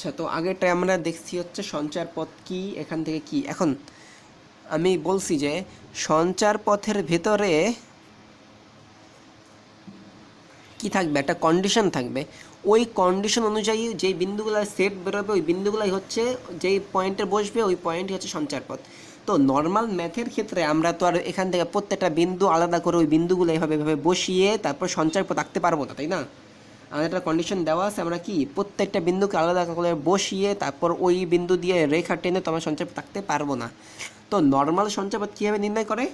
আচ্ছা, তো আগেরটায় আমরা দেখছি হচ্ছে সঞ্চার পথ কি, এখান থেকে কি। এখন আমি বলছি যে সঞ্চার পথের ভেতরে কি থাকবে, একটা কন্ডিশন থাকবে। ওই কন্ডিশন অনুযায়ী যেই বিন্দুগুলো সেট বেরোবে ওই বিন্দুগুলাই হচ্ছে যেই পয়েন্টে বসবে ওই পয়েন্টই হচ্ছে সঞ্চার পথ। তো নর্মাল ম্যাথের ক্ষেত্রে আমরা তো আর এখান থেকে প্রত্যেকটা বিন্দু আলাদা করে ওই বিন্দুগুলো এভাবে এভাবে বসিয়ে তারপর সঞ্চার পথ আঁকতে পারবো না, তাই না? আমাদের একটা কন্ডিশন দেওয়া আছে, আমরা কি প্রত্যেকটা বিন্দুকে আলাদা করে বসিয়ে তারপর ওই বিন্দু দিয়ে রেখা টেনে তো আমরা সঞ্চার পথ আঁকতে পারবো না। তো নর্মাল সঞ্চার পথ কীভাবে নির্ণয় করে?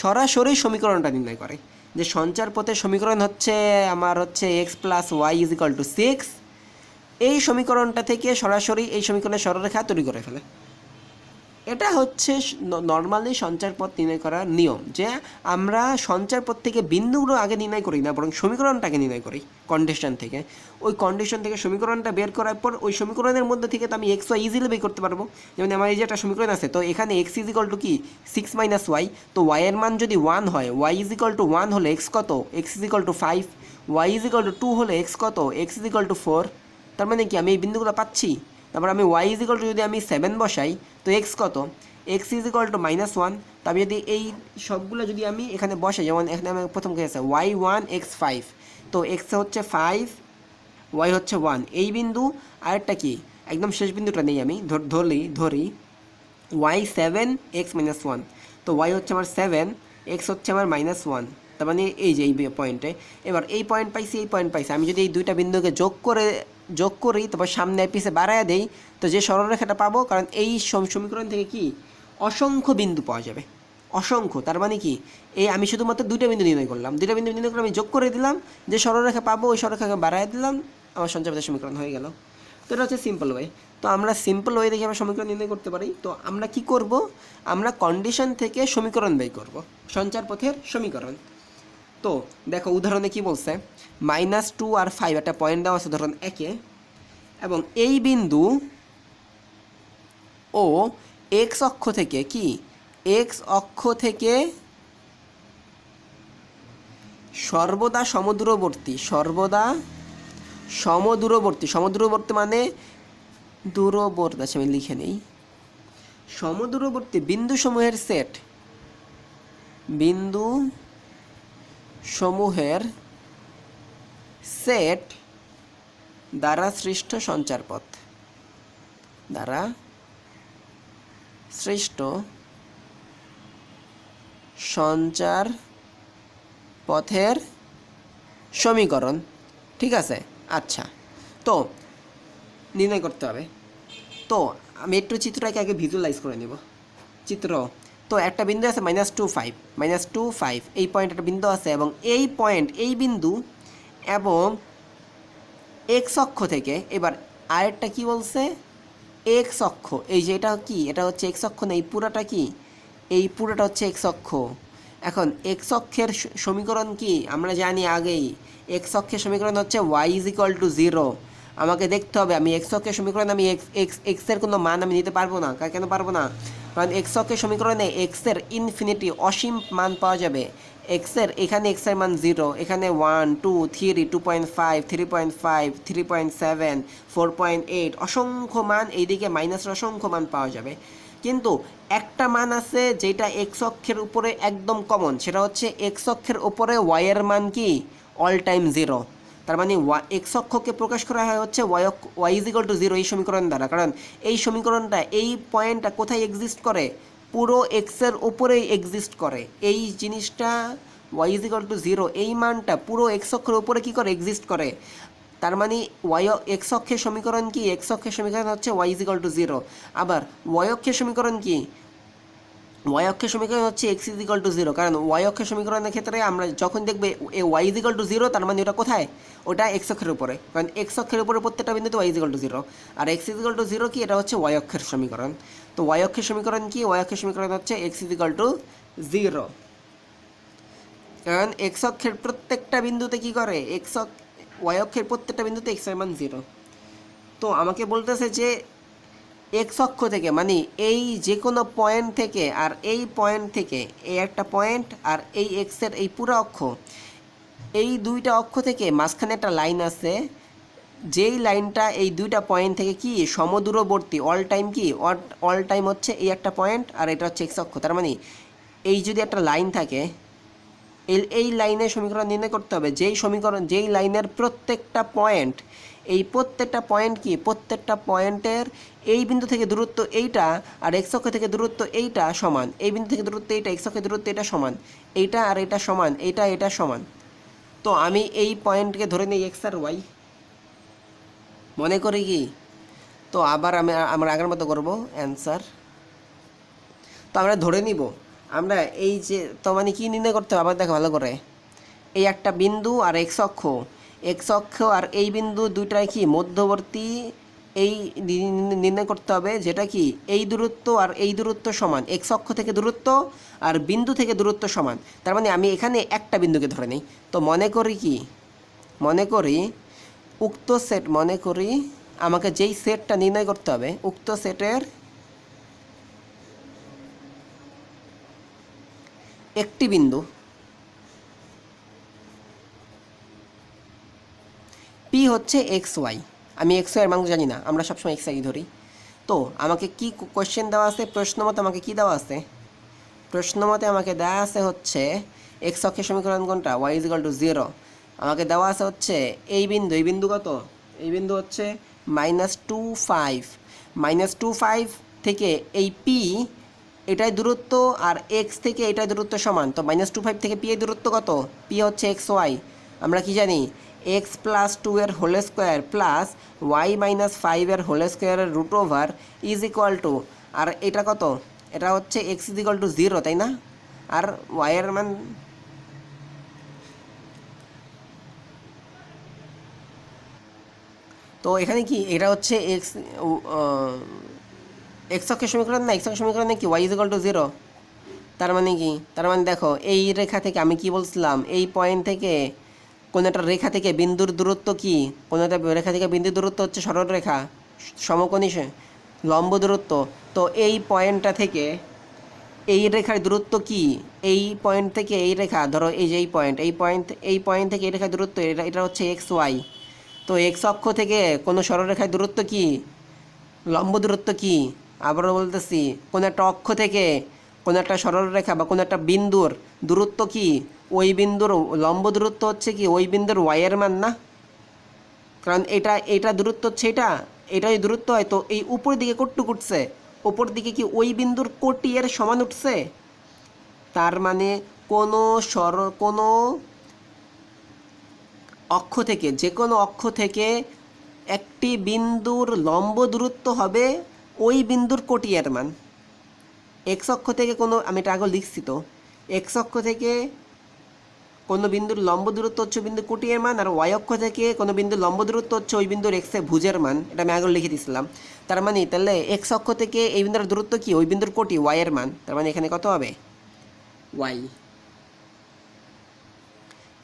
সরাসরি সমীকরণটা নির্ণয় করে যে সঞ্চার পথের সমীকরণ হচ্ছে আমার হচ্ছে x plus y is equal to 6। এই সমীকরণটা থেকে সরাসরি এই সমীকরণের সরলরেখা তৈরি করে ফেলে। এটা হচ্ছে নর্মালি সঞ্চার পথ নির্ণয় করার নিয়ম, যে আমরা সঞ্চার পথ থেকে বিন্দুগুলো আগে নির্ণয় করি না, বরং সমীকরণটাকে নির্ণয় করি কন্ডিশন থেকে। ওই কন্ডিশন থেকে সমীকরণটা বের করার পর ওই সমীকরণের মধ্যে থেকে তো আমি এক্স ওয়াই ইজিলি বের করতে পারবো। যেমন আমার এই যে একটা সমীকরণ আছে, তো এখানে এক্স ইজ ইকাল টু কি 6 মাইনাস ওয়াই, তো ওয়াইয়ের মান যদি 1 হয়, ওয়াই ইজ ইকাল টু 1 হলে এক্স কত, x is equal to 5, y is equal to 2 হলে এক্স কত, এক্স ইজ ইকাল টু 4। তার মানে কি আমি এই বিন্দুগুলো পাচ্ছি। তারপর আমি ওয়াই ইজ ইকাল টু যদি আমি 7 বসাই, তো এক্স কত, এক্স ইজ ইকাল টু -1। তবে যদি এই সবগুলো যদি আমি এখানে বসে, যেমন এখানে আমি প্রথম কে আছে ওয়াই 1 এক্স 5, তো এক্স হচ্ছে 5, ওয়াই হচ্ছে 1, এই বিন্দু। আরেকটা কি একদম শেষ বিন্দুটা নেই, আমি ধরি ওয়াই 7 এক্স -1, তো ওয়াই হচ্ছে আমার 7, এক্স হচ্ছে আমার -1। তার মানে এই যে এই পয়েন্টে, এবার এই পয়েন্ট পাইছি, এই পয়েন্ট পাইছি, আমি যদি এই দুইটা বিন্দুকে যোগ করি তারপর সামনে পিছে বাড়ায় দেই, তো যে সরলরেখাটা পাবো, কারণ এই সমীকরণ থেকে কি অসংখ্য বিন্দু পাওয়া যাবে, অসংখ্য। তার মানে কি এই আমি শুধুমাত্র দুইটা বিন্দু নির্ণয় করলাম, দুইটা বিন্দু নির্ণয় করে আমি যোগ করে দিলাম, যে সরলরেখা পাবো ওই সরলরেখাকে বাড়ায় দিলাম, আমার সঞ্চার পথের সমীকরণ হয়ে গেল। তো এটা হচ্ছে সিম্পল ওয়ে। তো আমরা সিম্পল ওয়ে দেখে আমরা সমীকরণ নির্ণয় করতে পারি। তো আমরা কি করব, আমরা কন্ডিশন থেকে সমীকরণ বের করব, সঞ্চার পথের সমীকরণ। তো দেখো উদাহরণে কি বলছে, -2 আর 5 একটা পয়েন্ট দেওয়া আছে উদাহরণ 1-এ, এবং এই বিন্দু ও এক্স অক্ষ থেকে কি, এক্স অক্ষ থেকে সর্বদা সমদূরবর্তী, সর্বদা সমদূরবর্তী, সমদূরবর্তী মানে দূরবর্তী, আচ্ছা আমি লিখে নেই, সমদূরবর্তী বিন্দু সমূহের সেট, বিন্দু সমূহের সেট দ্বারা সৃষ্ট সঞ্চার পথ, দ্বারা সৃষ্ট সঞ্চার পথের সমীকরণ। ঠিক আছে, আচ্ছা, তো নির্ণয় করতে হবে। তো আমি একটু চিত্রটাকে আগে ভিজুয়ালাইজ করে নেব। চিত্র, তো একটা বিন্দু আছে -2 5, এই পয়েন্ট একটা বিন্দু আছে, এবং এই পয়েন্ট এই বিন্দু এবং এক্স অক্ষ থেকে, এবার আরেকটা কি বলছে, এক্স অক্ষ, এই যে এটা কি, এটা হচ্ছে এক্স অক্ষ না, এই পুরাটা কি, এই পুরাটা হচ্ছে এক্স অক্ষ। এখন এক্স অক্ষের সমীকরণ কি আমরা জানি আগেই, এক্স অক্ষের সমীকরণ হচ্ছে ওয়াই ইজ ইকুয়াল টু 0। আমাকে দেখতে হবে আমি এক্স অক্ষের সমীকরণ আমি এক্সের কোনো মান আমি নিতে পারবো না। কেন পারবো না? কারণ এক্স অক্ষের সমীকরণে এক্সের ইনফিনিটি অসীম মান পাওয়া যাবে। এক্সের এখানে এক্সের মান 0, এখানে 1 2 3 2.5 3.5 3.7 4.8 অসংখ্য মান, এইদিকে মাইনাসের অসংখ্য মান পাওয়া যাবে। কিন্তু একটা মান আছে যেটা এক্স অক্ষের উপরে একদম কমন, সেটা হচ্ছে এক্স অক্ষের উপরে ওয়াইয়ের মান কি অল টাইম 0। তার মানে এক্স অক্ষকে প্রকাশ করা হয় হচ্ছে ওয়াই ইজ ইকুয়াল টু 0 এই সমীকরণ দ্বারা। কারণ এই সমীকরণটা এই পয়েন্টটা কোথায় এক্সিস্ট করে, পুরো এক্সের উপরেই এক্সিস্ট করে। এই জিনিসটা ওয়াই ইজ ইকুয়াল টু 0 এই মানটা পুরো এক্স অক্ষের উপরে কী করে এক্সিস্ট করে। তার মানে এক্স অক্ষের সমীকরণ কি, এক্স অক্ষের সমীকরণ হচ্ছে ওয়াই ইজ ইকুয়াল টু 0। আবার ওয়াই অক্ষের সমীকরণ কি, ওয়াই অক্ষের সমীকরণ হচ্ছে এক্স ইজ ইকুয়াল টু 0। কারণ ওয়াই অক্ষের সমীকরণের ক্ষেত্রে আমরা যখন দেখবে ওয়াই ইজ ইকুয়াল টু 0, তার মানে ওটা কোথায়, ওটা এক্স অক্ষের উপরে। কারণ এক্স অক্ষের উপরে প্রত্যেকটা বিন্দুতে ওয়াই ইজ ইকুয়াল টু 0, আর এক্স ইজ ইকুয়াল টু 0 কি, এটা হচ্ছে ওয়াই অক্ষের সমীকরণ। তো ওয়াই অক্ষের সমীকরণ কি, ওয়াই অক্ষের সমীকরণ হচ্ছে এক্স ইজ ইকুয়াল টু 0। কারণ এক্স অক্ষের প্রত্যেকটা বিন্দুতে কি করে, ওয়াই অক্ষের প্রত্যেকটা বিন্দুতে এক্স এর মান 0। তো আমাকে বলতেছে যে এক্স অক্ষ থেকে, মানে এই যে কোনো পয়েন্ট থেকে আর এই পয়েন্ট থেকে, এই একটা পয়েন্ট আর এই এক্সের এই পুরো অক্ষ, এই দুইটা অক্ষ থেকে মাঝখানে একটা লাইন আছে, যেই লাইনটা এই দুইটা পয়েন্ট থেকে কি সমদূরবর্তী, অল টাইম কি অল টাইম হচ্ছে এই একটা পয়েন্ট আর এটা হচ্ছে এক্স অক্ষ। তার মানে এই যদি একটা লাইন থাকে, এই লাইনের সমীকরণ নির্ণয় করতে হবে যেই লাইনের প্রত্যেকটা পয়েন্ট, এই প্রত্যেকটা পয়েন্ট কি প্রত্যেকটা পয়েন্টের এই বিন্দু থেকে দূরত্ব এইটা আর এক্স অক্ষ থেকে দূরত্ব এইটা সমান, এই বিন্দু থেকে দূরত্ব এইটা, এক্স অক্ষের দূরত্ব এটা সমান, এইটা আর এটা সমান, এটা সমান। তো আমি এই পয়েন্টকে ধরে নিই এক্স আর ওয়াই, মনে করি কি। তো আবার আমরা আগের মতো করবো অ্যান্সার। তো আমরা ধরে নিব আমরা এই যে, তো মানে কী নির্ণয় করতে হবে আবার দেখো ভালো করে। এই একটা বিন্দু আর এক্স অক্ষ আর এই বিন্দু দুইটাই কি মধ্যবর্তী, এই নির্ণয় করতে হবে যেটা কি এই দূরত্ব আর এই দূরত্ব সমান, এক্স অক্ষ থেকে দূরত্ব আর বিন্দু থেকে দূরত্ব সমান। তার মানে আমি এখানে একটা বিন্দুকে ধরে নিই। তো মনে করি উক্ত সেট, মনে করি আমাকে যেই সেটটা নির্ণয় করতে হবে উক্ত সেটের একটি বিন্দু পি হচ্ছে এক্স ওয়াই। আমি এক্স ওয়াই এর মান জানি না, আমরা সবসময় এক্স আই ধরি। তো আমাকে কি কোয়েশ্চেন দেওয়া আছে, প্রশ্ন মতে আমাকে কি দেওয়া আছে, প্রশ্ন মতে আমাকে দেওয়া আছে হচ্ছে এক্স অক্ষের সমীকরণ কোনটা, ওয়াই ইজ ইকুয়াল টু 0। আমাকে দেওয়া আছে হচ্ছে এই বিন্দু কত, এই বিন্দু হচ্ছে -2.5 থেকে এই পি এটাই দূরত্ব আর এক্স থেকে এটাই দূরত্ব সমান। তো -2.5 থেকে পি এর দূরত্ব কত, পি হচ্ছে এক্স ওয়াই। আমরা কি জানি এক্স প্লাস 2 এর হোল স্কোয়ার প্লাস ওয়াই -5 এর হোল স্কোয়ারের root over is equal to, আর এটা কত, এটা হচ্ছে এক্স ইজ ইকুয়াল টু 0, তাই না? আর ওয়াইয়ের মান তো এখানে কি এটা হচ্ছে এক্স অক্ষের সমীকরণ না, এক্স অক্ষের সমীকরণে কি ওয়াই ইজ ইকুয়াল টু 0। তার মানে কি, তার মানে দেখো এই রেখা থেকে আমি কি বলছিলাম, এই পয়েন্ট থেকে কোনো একটা রেখা থেকে বিন্দুর দূরত্ব কি, কোনো একটা রেখা থেকে বিন্দুর দূরত্ব হচ্ছে সরলরেখা সমকোণী লম্ব দূরত্ব। তো এই পয়েন্টটা থেকে এই রেখার দূরত্ব কি, এই পয়েন্ট থেকে এই রেখা, ধরো এই যে এই পয়েন্ট থেকে এই রেখার দূরত্ব এটা হচ্ছে এক্স ওয়াই। তো এক্স অক্ষ থেকে কোনো সরলরেখার দূরত্ব কি, লম্ব দূরত্ব কি, আবারও বলতেছি কোনো একটা অক্ষ থেকে কোনো একটা সরলরেখা বা কোনো একটা বিন্দুর দূরত্ব কি, ওই বিন্দুর লম্ব দূরত্ব হচ্ছে কি ওই বিন্দুর ওয়াইয়ের মান না, কারণ এটা দূরত্ব হচ্ছে এটাই দূরত্ব হয়। তো এই উপর দিকে কটটুক উঠছে, উপর দিকে কি ওই বিন্দুর কোটি এর সমান উঠছে। তার মানে কোনো অক্ষ থেকে, যে কোনো অক্ষ থেকে একটি বিন্দুর লম্ব দূরত্ব হবে ওই বিন্দুর কোটি এর মান। এক্স অক্ষ থেকে কোনো, আমি এটা আগে লিখছি, তো এক্স অক্ষ থেকে কোনো বিন্দুর লম্ব দূরত্ব হচ্ছে বিন্দু কোটি এর মান, আর ওয়াই অক্ষ থেকে কোনো বিন্দুর লম্ব দূরত্ব হচ্ছে ওই বিন্দুর এক্স এ ভুজের মান। এটা আমি আগে লিখে দিয়েছিলাম। তার মানে তাহলে এক্স অক্ষ থেকে এই বিন্দুর দূরত্ব কি ওই বিন্দুর কোটি ওয়াই এর মান। তার মানে এখানে কত হবে, ওয়াই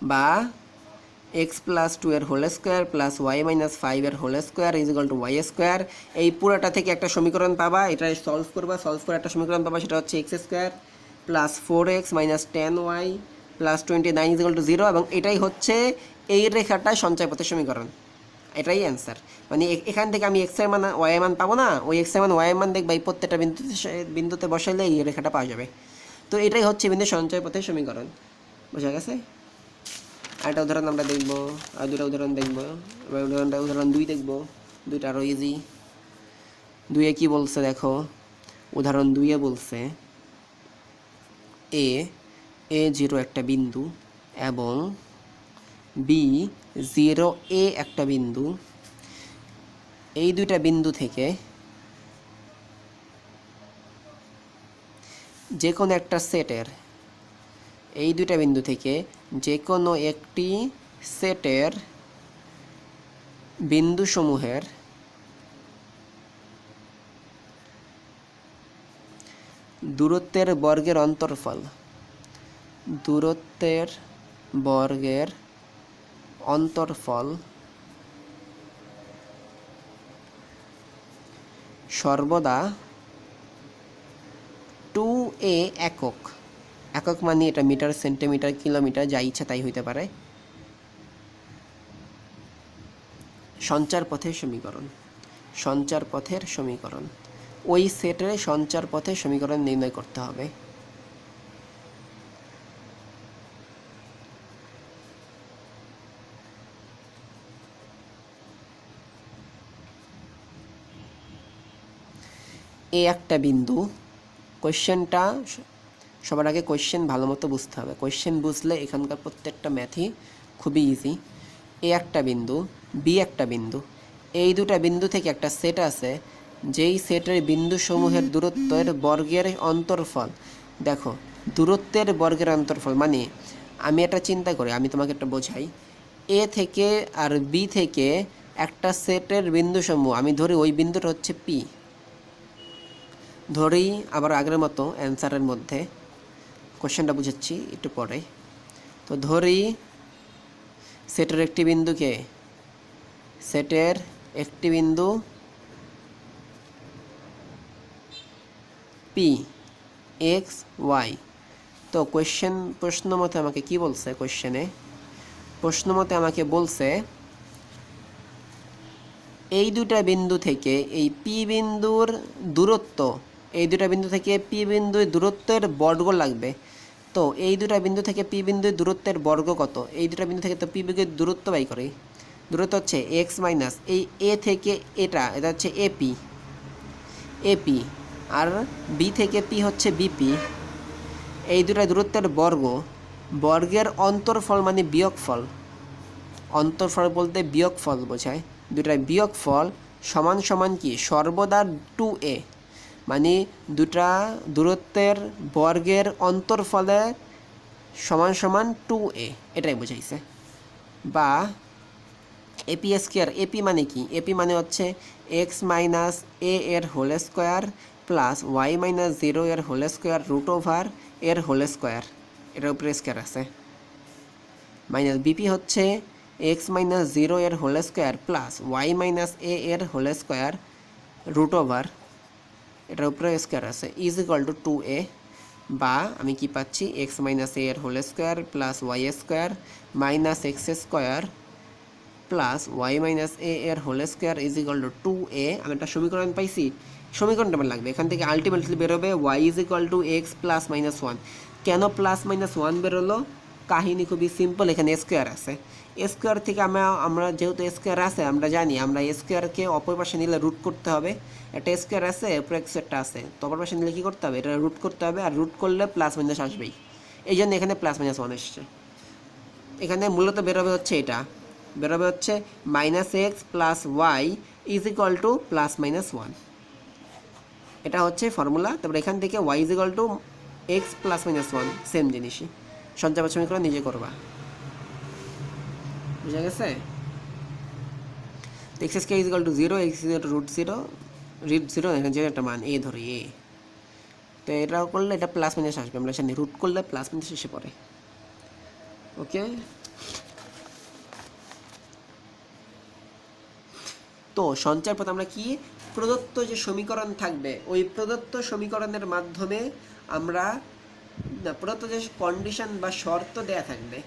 বা এক্স প্লাস 2 এর হোল স্কোয়ার প্লাস ওয়াই -5 এর whole square is equal to y square. এই পুরোটা থেকে একটা সমীকরণ পাবা, এটা সলভ করে একটা সমীকরণ পাবা, সেটা হচ্ছে x square plus 4x - 10y plus 29 is equal to 0। এবং এটাই হচ্ছে এই রেখাটায় সঞ্চয় পথের সমীকরণ, এটাই অ্যান্সার। মানে এখান থেকে আমি এক্স এর মান ওয়াই এর মান পাবো না, ওই এক্স এর মান ওয়াই এর মান দেখবা এই প্রত্যেকটা বিন্দুতে বসাইলে এই রেখাটা পাওয়া যাবে। তো এটাই হচ্ছে বিন্দু সঞ্চয় পথের সমীকরণ। বোঝা গেছে? আরেকটা উদাহরণ আমরা দেখব, আর দুটো উদাহরণ দেখব। এবার উদাহরণ 2 দেখব, দুইটা আরও ইজি। 2-এ কি বলছে দেখো, উদাহরণ 2-এ বলছে A0 একটা বিন্দু এবং B0A একটা বিন্দু, এই দুইটা বিন্দু থেকে যে কোনো একটা সেটের, এই দুইটা বিন্দু থেকে যে কোনো একটি সেটের বিন্দুসমূহের দূরত্বের বর্গের অন্তর্ফল, দূরত্বের বর্গের অন্তর্ফল সর্বদা 2a একক, একক মানে এটা মিটার, সেন্টিমিটার, কিলোমিটার, যা ইচ্ছা তাই হইতে পারে, সঞ্চার পথের সমীকরণ, সঞ্চার পথের সমীকরণ, ওই সেটের সঞ্চার পথের সমীকরণ নির্ণয় করতে হবে। এই একটা বিন্দু, কোয়েশ্চেনটা সবার আগে কোয়েশ্চেন ভালো মতো বুঝতে হবে। কোয়েশ্চেন বুঝলে এখানকার প্রত্যেকটা ম্যাথই খুবই ইজি। এ একটা বিন্দু, বি একটা বিন্দু, এই দুটা বিন্দু থেকে একটা সেট আছে, যেই সেটের বিন্দুসমূহের দূরত্বের বর্গের অন্তর্ফল। দেখো, দূরত্বের বর্গের অন্তর্ফল মানে আমি এটা চিন্তা করি, আমি তোমাকে একটা বোঝাই। এ থেকে আর বি থেকে একটা সেটের বিন্দুসমূহ, আমি ধরি ওই বিন্দুটা হচ্ছে পি, ধরেই আবার আগের মতো অ্যান্সারের মধ্যে কোশ্চেনটা বুঝাচ্ছি একটু পরে। তো ধরি সেটের একটি বিন্দুকে, সেটের একটি বিন্দু পি এক্স ওয়াই। তো প্রশ্ন মতে আমাকে কি বলছে, প্রশ্ন মতে আমাকে বলছে এই দুটা বিন্দু থেকে এই পি বিন্দুর দূরত্ব, এই দুটা বিন্দু থেকে পি বিন্দুর দূরত্বের বর্গ লাগবে। তো এই দুটা বিন্দু থেকে পি বিন্দুর দূরত্বের বর্গ কত? এই দুটা বিন্দু থেকে তো পি বিন্দুর দূরত্ব বাই করি। দূরত্ব হচ্ছে এক্স মাইনাস এই এ থেকে এটা হচ্ছে এপি, আর বি থেকে পি হচ্ছে বিপি। এই দুটা দূরত্বের বর্গের অন্তর্ফল মানে বিয়োগফল। অন্তর্ফল বলতে বিয়োগফল বোঝায়। দুটার বিয়োগফল সমান সমান কি? সর্বদা 2a, মানে দুটা দূরত্বের বর্গের অন্তর্ফলে সমান সমান 2a, এটাই বোঝাইছে। বা এপি স্কোয়ার, এপি মানে কি? এপি মানে হচ্ছে এক্স মাইনাস এ এর whole square plus y minus 0 এর হোল স্কোয়ার রুট ওভার এর হোল স্কোয়ার, এটার উপরে স্কোয়ার আছে। মাইনাস বিপি হচ্ছে এক্স মাইনাস 0 এর whole square plus y minus a এর হোল স্কোয়ার রুট ওভার, এটার উপরে স্কোয়ার আছে, ইজ ইকুয়াল টু 2a। বা আমি কি পাচ্ছি? এক্স মাইনাস এ এর whole square plus y square minus x square plus y minus a এর whole square is equal to 2a। আমি একটা সমীকরণ পাইছি, সমীকরণটা আমার লাগবে। এখান থেকে আলটিমেটলি বেরোবে y is equal to x plus minus 1। কেন প্লাস মাইনাস 1 বেরোলো? কাহিনী খুবই সিম্পল, এখানে স্কোয়ার আছে। স্কোয়ার থেকে আমরা যেহেতু স্কোয়ার আছে, আমরা জানি আমরা স্কোয়ারকে অপর পাশে নিলে রুট করতে হবে। একটা স্কোয়ার আছে, উপরে একটা আছে, তো অপর পাশে নিলে কী করতে হবে? এটা রুট করতে হবে, আর রুট করলে প্লাস মাইনাস আসবেই। এই জন্য এখানে প্লাস মাইনাস 1 এসছে। এখানে মূলত বেরোবে হচ্ছে এটা, বেরোবে হচ্ছে minus x plus y is equal to plus minus 1। এটা হচ্ছে ফর্মুলা। তারপরে এখান থেকে y is equal to x plus minus 1, same জিনিসই। সঞ্চারপথ সমীকরণ নিজে করবা, বুঝা গেছে? X square is equal to 0, x is equal to root 0, এখানে যে একটা মান এ ধরি এ। তো এটা করলে এটা প্লাস মাইনাস আসবে, আমরা জানি রুট করলে প্লাস মাইনাস এসে পড়ে। ওকে, তো সঞ্চারপথ আমরা কি, প্রদত্ত যে সমীকরণ থাকবে ওই প্রদত্ত সমীকরণের মাধ্যমে আমরা প্রদত্ত যে কন্ডিশন বা শর্ত দেয়া থাকবে,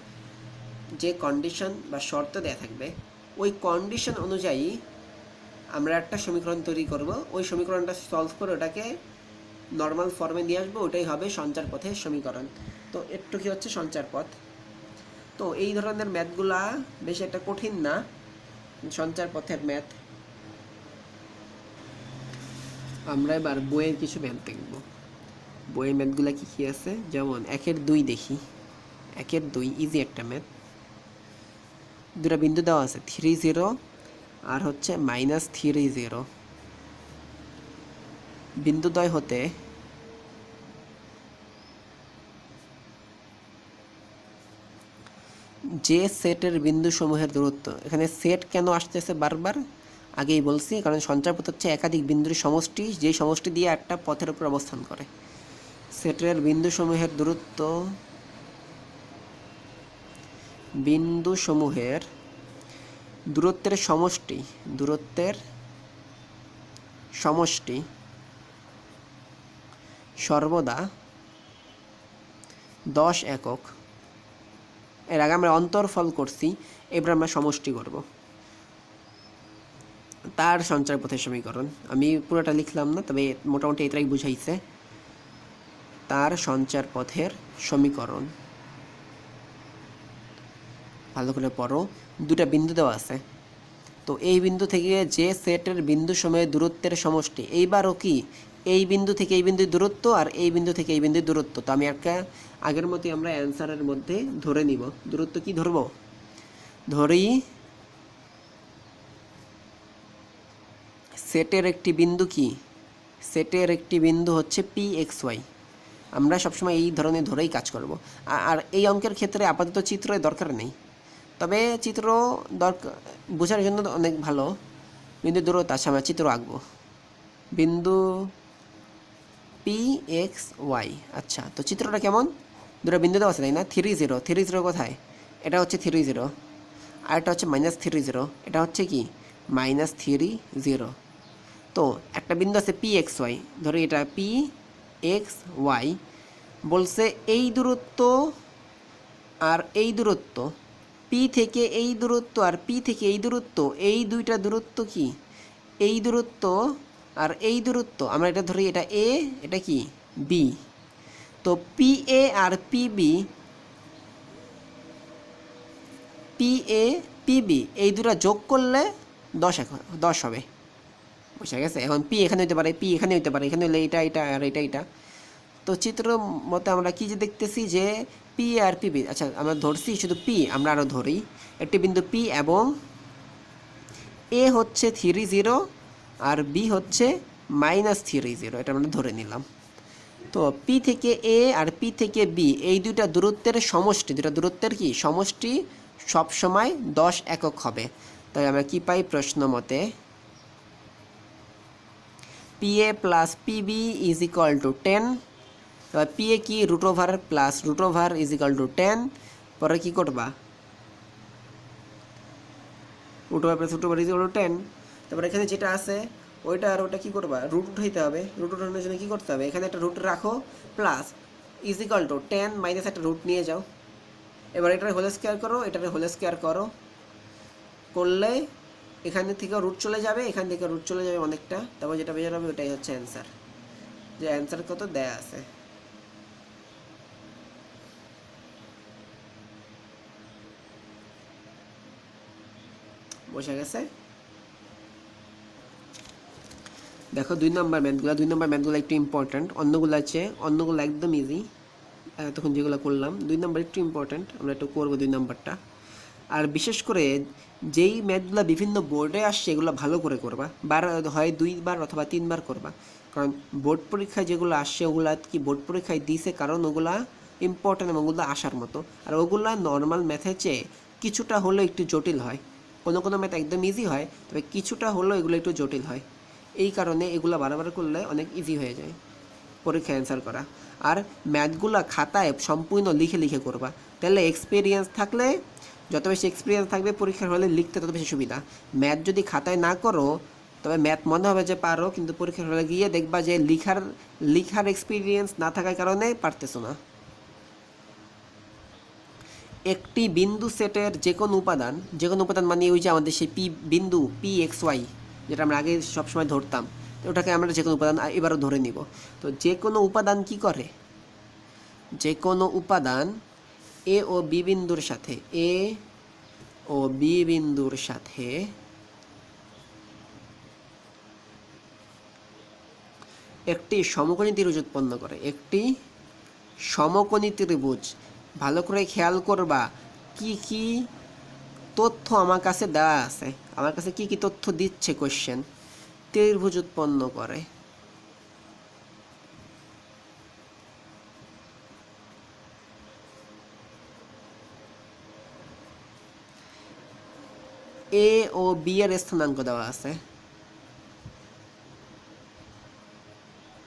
যে কন্ডিশন বা শর্ত দেয়া থাকবে ওই কন্ডিশন অনুযায়ী আমরা একটা সমীকরণ তৈরি করব। ওই সমীকরণটা সলভ করে ওটাকে নর্মাল ফর্মে নিয়ে আসবো, ওটাই হবে সঞ্চারপথের সমীকরণ। তো একটু কি হচ্ছে সঞ্চারপথ। তো এই ধরনের ম্যাথগুলা বেশি একটা কঠিন না, সঞ্চারপথের ম্যাথ। আমরা এবার বইয়ের কিছু ম্যাথ দেখব। বইয়ের ম্যাথগুলা কী কী আছে, যেমন 1/2 দেখি। 1/2 ইজি একটা ম্যাথ। দুটা বিন্দু দেওয়া আছে 30 আর হচ্ছে -30। বিন্দুদ্বয় হতে যে সেটের বিন্দুসমূহের দূরত্ব, এখানে সেট কেন আসতেছে বারবার আগেই বলছি, কারণ সঞ্চারপথ হচ্ছে একাধিক বিন্দুর সমষ্টি, যেই সমষ্টি দিয়ে একটা পথের উপর অবস্থান করে। সেটের বিন্দুসমূহের দূরত্বের সমষ্টি সর্বদা 10 একক। এর আগে আমরা অন্তর্ফল করছি, এবার আমরা সমষ্টি করব। তার সঞ্চার পথের সমীকরণ, আমি পুরোটা লিখলাম না, তবে মোটামুটি এটাই বুঝাইছে। তার সঞ্চার পথের সমীকরণ, ভালো করে পড়ো। দুটা বিন্দু দেওয়া আছে, তো এই বিন্দু থেকে যে সেটের বিন্দু সময়ের দূরত্বের সমষ্টি, এইবারও কি এই বিন্দু থেকে এই বিন্দুর দূরত্ব আর এই বিন্দু থেকে এই বিন্দুর দূরত্ব। তো আমি একটা আগের মতোই আমরা অ্যান্সারের মধ্যে ধরে নিব। দূরত্ব কি ধরব, ধরি সেটের একটি বিন্দু, কি সেটের একটি বিন্দু হচ্ছে PXY। আমরা সবসময় এই ধরনের ধরেই কাজ করব। আর এই অঙ্কের ক্ষেত্রে আপাতত চিত্রের দরকার নেই, তবে চিত্র দরকার বোঝার জন্য অনেক ভালো। বিন্দু দূরত্ব, আচ্ছা আমরা চিত্র আঁকবো। বিন্দু PXY, আচ্ছা তো চিত্রটা কেমন, দুটো বিন্দু দেওয়া আছে তাই না? 3 0, 3 0 কোথায়? এটা হচ্ছে 3 0, আর এটা হচ্ছে -3 0, এটা হচ্ছে কি -3 0। তো একটা বিন্দু আছে PXY, ধরি এটা PXY, বলছে এই দূরত্ব আর এই দূরত্ব, P থেকে এই দূরত্ব আর P থেকে এই দূরত্ব, এই দুইটা দূরত্ব কি এই দূরত্ব আর এই দূরত্ব, আমরা এটা ধরি এটা A, এটা কি B। তো PA আর PB এই দুটা যোগ করলে 10 হবে, বুঝা গেছে? এখন P এখানে হইতে পারে, P এখানে হইতে পারে, এখানে হলে এটা এটা আর এটা এটা। তো চিত্র মতে আমরা কি যে দেখতেছি যে P আর PB, আচ্ছা আমরা ধরছি শুধু P, আমরা আরও ধরি একটি বিন্দু P এবং A হচ্ছে 3 0 আর B হচ্ছে -3 0, এটা আমরা ধরে নিলাম। তো P থেকে A আর P থেকে B এই দুইটা দূরত্বের সমষ্টি, দুইটা দূরত্বের কি সমষ্টি সবসময় 10 একক হবে। তাই আমরা কি পাই প্রশ্ন মতে, PA + PB = 10। এবার PA কি √ওভার প্লাস √ওভার = 10। পরে কি করবা, √ওভার প্লাস √ওভার = 10। তারপরে এখানে যেটা আছে ওইটা আর ওটা কি করবা, রুট উঠাইতে হবে। রুট উঠানোর জন্য কি করতে হবে, এখানে একটা রুট রাখো, প্লাস = 10 মাইনাস একটা রুট নিয়ে যাও। এবার এটার হোল স্কোয়ার করো, এটার হোল স্কোয়ার করো, করলে এখানে থেকে রুট চলে যাবে, এখান থেকে রুট চলে যাবে অনেকটা। তারপর যেটা বের হবে ওটাই হচ্ছে অ্যান্সার, যে অ্যান্সার কত দেয়া আছে। বোঝা গেছে? দেখো 2 নম্বর ম্যাথগুলো একটু ইম্পর্ট্যান্ট, অন্যগুলো একদম ইজি। তখন যেগুলো করলাম 2 নম্বর একটু ইম্পর্ট্যান্ট, আমরা একটু করবো 2 নম্বরটা। আর বিশেষ করে যেই ম্যাথগুলো বিভিন্ন বোর্ডে আসছে এগুলো ভালো করে করবা, হয় 2 বার অথবা 3 বার করবা। কারণ বোর্ড পরীক্ষায় যেগুলো আসছে ওগুলা কি বোর্ড পরীক্ষায় দিয়েছে, কারণ ওগুলা ইম্পর্ট্যান্ট এবং ওগুলো আসার মতো। আর ওগুলা নর্মাল ম্যাথের চেয়ে কিছুটা হলেও একটু জটিল হয়। কোনো ম্যাথ একদম ইজি হয়, তবে কিছুটা হলেও এগুলো একটু জটিল হয়। এই কারণে এগুলো বারবার করলে অনেক ইজি হয়ে যায় পরীক্ষায় অ্যান্সার করা। আর ম্যাথগুলো খাতায় সম্পূর্ণ লিখে করবা, তাহলে এক্সপিরিয়েন্স থাকলে, যত বেশি এক্সপিরিয়েন্স থাকবে পরীক্ষার হলে লিখতে তত বেশি সুবিধা। ম্যাথ যদি খাতায় না করো তবে ম্যাথ মনে হবে যে পারো, কিন্তু পরীক্ষার হলে গিয়ে দেখবা যে লিখার এক্সপিরিয়েন্স না থাকার কারণে পারতেছো না। একটি বিন্দু সেটের যে কোনো উপাদান মানে ওই যে আমাদের সেই বিন্দু PXY যেটা আমরা আগে সবসময় ধরতাম, ওটাকে আমরা যে কোনো উপাদান এবারও ধরে নিব। তো যে কোনো উপাদান কি করে, যে কোনো উপাদান A ও B বিন্দুর সাথে একটি সমকোণী ত্রিভুজ উৎপন্ন করে। একটি সমকোণী ত্রিভুজ, ভালো করে খেয়াল করবা কি কি তথ্য আমার কাছে দেওয়া আছে, আমার কাছে কি কি তথ্য দিচ্ছে কোশ্চেন। ত্রিভুজ উৎপন্ন করে, A ও B এর স্থানাঙ্ক দেওয়া আছে,